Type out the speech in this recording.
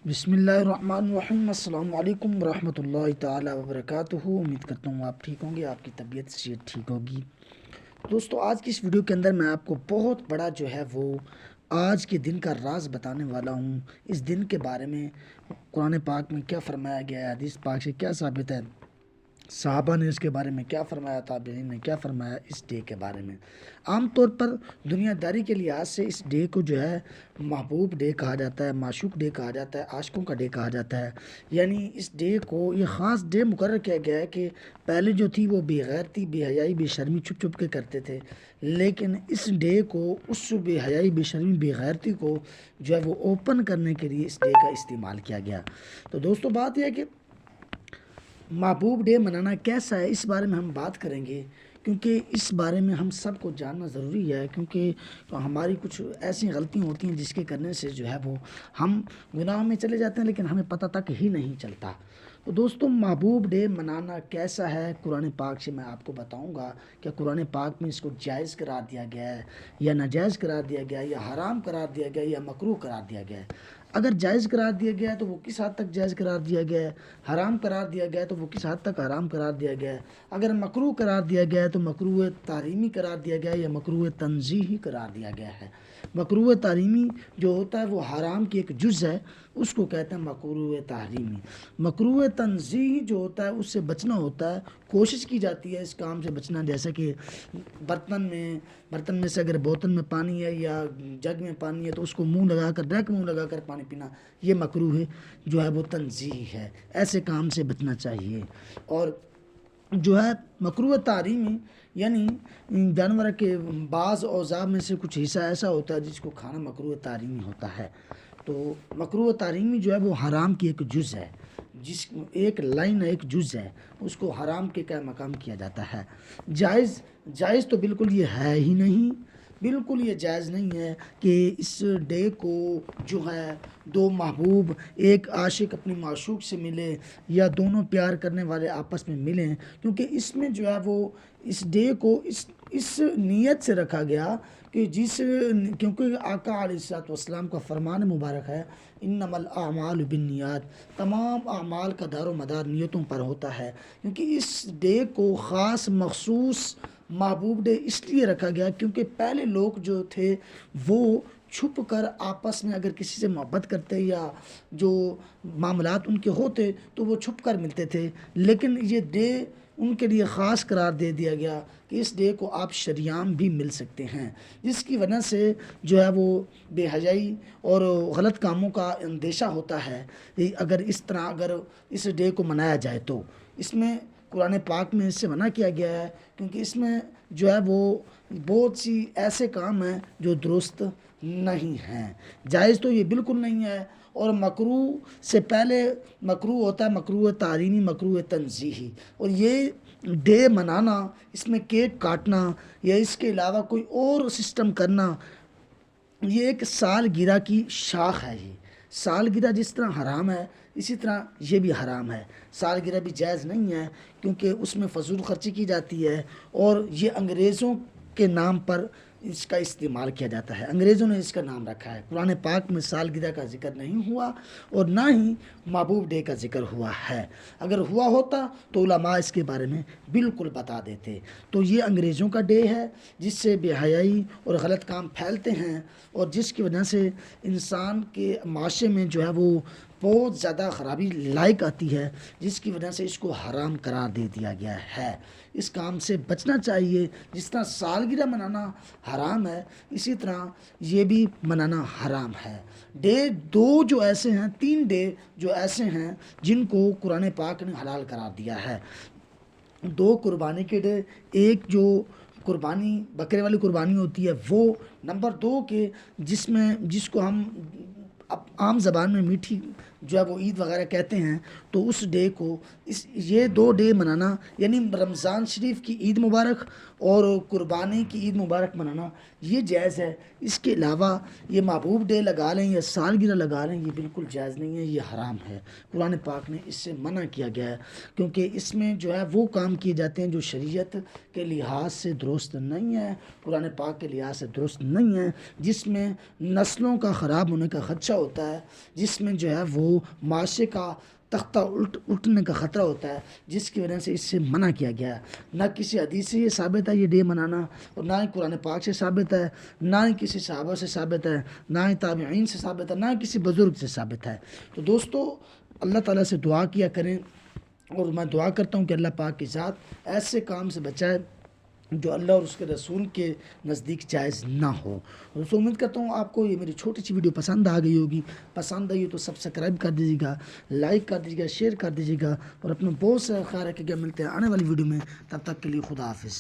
بسم اللہ الرحمن الرحیم۔ السلام علیکم ورحمۃ اللہ تعالی وبرکاتہ۔ امید کرتا ہوں آپ ٹھیک ہوں گے، آپ کی طبیعت صحت ٹھیک ہوگی۔ دوستو، آج کی اس ویڈیو کے اندر میں آپ کو بہت بڑا جو ہے وہ آج کے دن کا راز بتانے والا ہوں۔ اس دن کے بارے میں قرآن پاک میں کیا فرمایا گیا ہے، حدیث پاک سے کیا ثابت ہے، صحابہ نے اس کے بارے میں کیا فرمایا، تابعین نے کیا فرمایا اس ڈے کے بارے میں۔ عام طور پر دنیا داری کے لحاظ سے اس ڈے کو جو ہے محبوب ڈے کہا جاتا ہے، معشوق ڈے کہا جاتا ہے، عاشقوں کا ڈے کہا جاتا ہے۔ یعنی اس ڈے کو یہ خاص ڈے مقرر کیا گیا ہے کہ پہلے جو تھی وہ بے غیرتی، بے حیائی، بے شرمی چھپ چھپ کے کرتے تھے، لیکن اس ڈے کو، اس بے حیائی، بے شرمی، بے غیرتی کو جو ہے وہ اوپن کرنے کے لیے اس ڈے کا استعمال کیا گیا۔ تو دوستو، بات یہ ہے کہ محبوب ڈے منانا کیسا ہے، اس بارے میں ہم بات کریں گے، کیونکہ اس بارے میں ہم سب کو جاننا ضروری ہے، کیونکہ ہماری کچھ ایسی غلطیاں ہوتی ہیں جس کے کرنے سے جو ہے وہ ہم گناہ میں چلے جاتے ہیں، لیکن ہمیں پتہ تک ہی نہیں چلتا۔ تو دوستو، محبوب ڈے منانا کیسا ہے، قرآن پاک سے میں آپ کو بتاؤں گا کہ قرآن پاک میں اس کو جائز قرار دیا گیا ہے یا ناجائز قرار دیا گیا ہے، یا حرام قرار دیا گیا ہے، یا مکروہ قرار دیا گیا ہے۔ اگر جائز قرار دیا گیا ہے تو وہ کس حد تک جائز قرار دیا گیا ہے، حرام قرار دیا گیا ہے تو وہ کس حد تک حرام قرار دیا گیا ہے، اگر مکروہ قرار دیا گیا ہے تو مکروہ تحریمی قرار دیا گیا ہے یا مکروہ تنزیہی قرار دیا گیا ہے۔ مکروہ تحریمی جو ہوتا ہے وہ حرام کی ایک جز ہے، اس کو کہتے ہیں مکروہ تحریمی۔ مکروہ تنزیہی جو ہوتا ہے اس سے بچنا ہوتا ہے، کوشش کی جاتی ہے اس کام سے بچنا، جیسے کہ برتن میں سے اگر بوتل میں پانی ہے یا جگ میں پانی ہے تو اس کو منہ لگا کر، ڈائریکٹ منہ لگا کر پانی پینا، یہ مکروہ جو ہے وہ تنزیہی ہے، ایسے کام سے بچنا چاہیے۔ اور جو ہے مکروہ تحریمی، یعنی جانور کے بعض اعضاء میں سے کچھ حصہ ایسا ہوتا ہے جس کو کھانا مکروہ تحریمی ہوتا ہے۔ تو مکروہ تحریمی جو ہے وہ حرام کی ایک جز ہے، جس ایک لائن ہے، ایک جز ہے، اس کو حرام کے کیا مقام کیا جاتا ہے۔ جائز تو بالکل یہ ہے ہی نہیں، بالکل یہ جائز نہیں ہے کہ اس ڈے کو جو ہے دو محبوب، ایک عاشق اپنی معشوق سے ملے یا دونوں پیار کرنے والے آپس میں ملیں، کیونکہ اس میں جو ہے وہ اس ڈے کو اس نیت سے رکھا گیا کہ کیونکہ آقا علیہ الصلوۃ والسلام کا فرمان مبارک ہے، انما الاعمال بالنیات، تمام اعمال کا دار و مدار نیتوں پر ہوتا ہے۔ کیونکہ اس ڈے کو خاص مخصوص محبوب ڈے اس لیے رکھا گیا کیونکہ پہلے لوگ جو تھے وہ چھپ کر آپس میں اگر کسی سے محبت کرتے یا جو معاملات ان کے ہوتے تو وہ چھپ کر ملتے تھے، لیکن یہ ڈے ان کے لیے خاص قرار دے دیا گیا کہ اس ڈے کو آپ شریعام بھی مل سکتے ہیں، جس کی وجہ سے جو ہے وہ بے حیائی اور غلط کاموں کا اندیشہ ہوتا ہے اگر اس ڈے کو منایا جائے تو۔ اس میں قرآن پاک میں اس سے منع کیا گیا ہے، کیونکہ اس میں جو ہے وہ بہت سی ایسے کام ہیں جو درست نہیں ہیں، جائز تو یہ بالکل نہیں ہے۔ اور مکروہ سے پہلے مکروہ ہوتا ہے مکروہ تحریمی، مکروہ تنزیہی، اور یہ ڈے منانا، اس میں کیک کاٹنا یا اس کے علاوہ کوئی اور سسٹم کرنا، یہ ایک سالگرہ کی شاخ ہے۔ یہ سالگرہ جس طرح حرام ہے اسی طرح یہ بھی حرام ہے، سالگرہ بھی جائز نہیں ہے، کیونکہ اس میں فضول خرچی کی جاتی ہے اور یہ انگریزوں کے نام پر اس کا استعمال کیا جاتا ہے، انگریزوں نے اس کا نام رکھا ہے۔ قرآن پاک میں سالگرہ کا ذکر نہیں ہوا اور نہ ہی محبوب ڈے کا ذکر ہوا ہے، اگر ہوا ہوتا تو علماء اس کے بارے میں بالکل بتا دیتے۔ تو یہ انگریزوں کا ڈے ہے جس سے بے حیائی اور غلط کام پھیلتے ہیں اور جس کی وجہ سے انسان کے معاشرے میں جو ہے وہ بہت زیادہ خرابی لائق آتی ہے، جس کی وجہ سے اس کو حرام قرار دے دیا گیا ہے۔ اس کام سے بچنا چاہیے، جس طرح سالگرہ منانا حرام ہے اسی طرح یہ بھی منانا حرام ہے۔ تین ڈے جو ایسے ہیں جن کو قرآن پاک نے حلال قرار دیا ہے، دو قربانی کے ڈے، ایک جو قربانی بکرے والی قربانی ہوتی ہے وہ، نمبر 2 کے جس کو ہم عام زبان میں میٹھی جو ہے وہ عید وغیرہ کہتے ہیں، تو اس ڈے کو یہ 2 ڈے منانا، یعنی رمضان شریف کی عید مبارک اور قربانی کی عید مبارک منانا یہ جائز ہے۔ اس کے علاوہ یہ محبوب ڈے لگا لیں یا سالگرہ لگا لیں، یہ بالکل جائز نہیں ہے، یہ حرام ہے، قرآن پاک نے اس سے منع کیا گیا ہے، کیونکہ اس میں جو ہے وہ کام کیے جاتے ہیں جو شریعت کے لحاظ سے درست نہیں ہے، قرآن پاک کے لحاظ سے درست نہیں ہے، جس میں نسلوں کا خراب ہونے کا خدشہ ہوتا ہے، جس میں جو ہے وہ کو معاشرے کا تختہ الٹنے کا خطرہ ہوتا ہے، جس کی وجہ سے اس سے منع کیا گیا ہے۔ نہ کسی حدیث سے یہ ثابت ہے یہ ڈے منانا، اور نہ ہی قرآن پاک سے ثابت ہے، نہ ہی کسی صحابہ سے ثابت ہے، نہ ہی تابعین سے ثابت ہے، نہ ہی کسی بزرگ سے ثابت ہے۔ تو دوستو اللہ تعالیٰ سے دعا کیا کریں، اور میں دعا کرتا ہوں کہ اللہ پاک کی ذات ایسے کام سے بچائے جو اللہ اور اس کے رسول کے نزدیک جائز نہ ہو۔ دوستو امید کرتا ہوں آپ کو یہ میری چھوٹی سی ویڈیو پسند آ گئی ہوگی۔ پسند آئی ہو تو سبسکرائب کر دیجیے گا، لائک کر دیجیے گا، شیئر کر دیجیے گا، اور اپنا بہت سارا خیال رکھیے گا۔ ملتے ہیں آنے والی ویڈیو میں، تب تک کے لیے خدا حافظ۔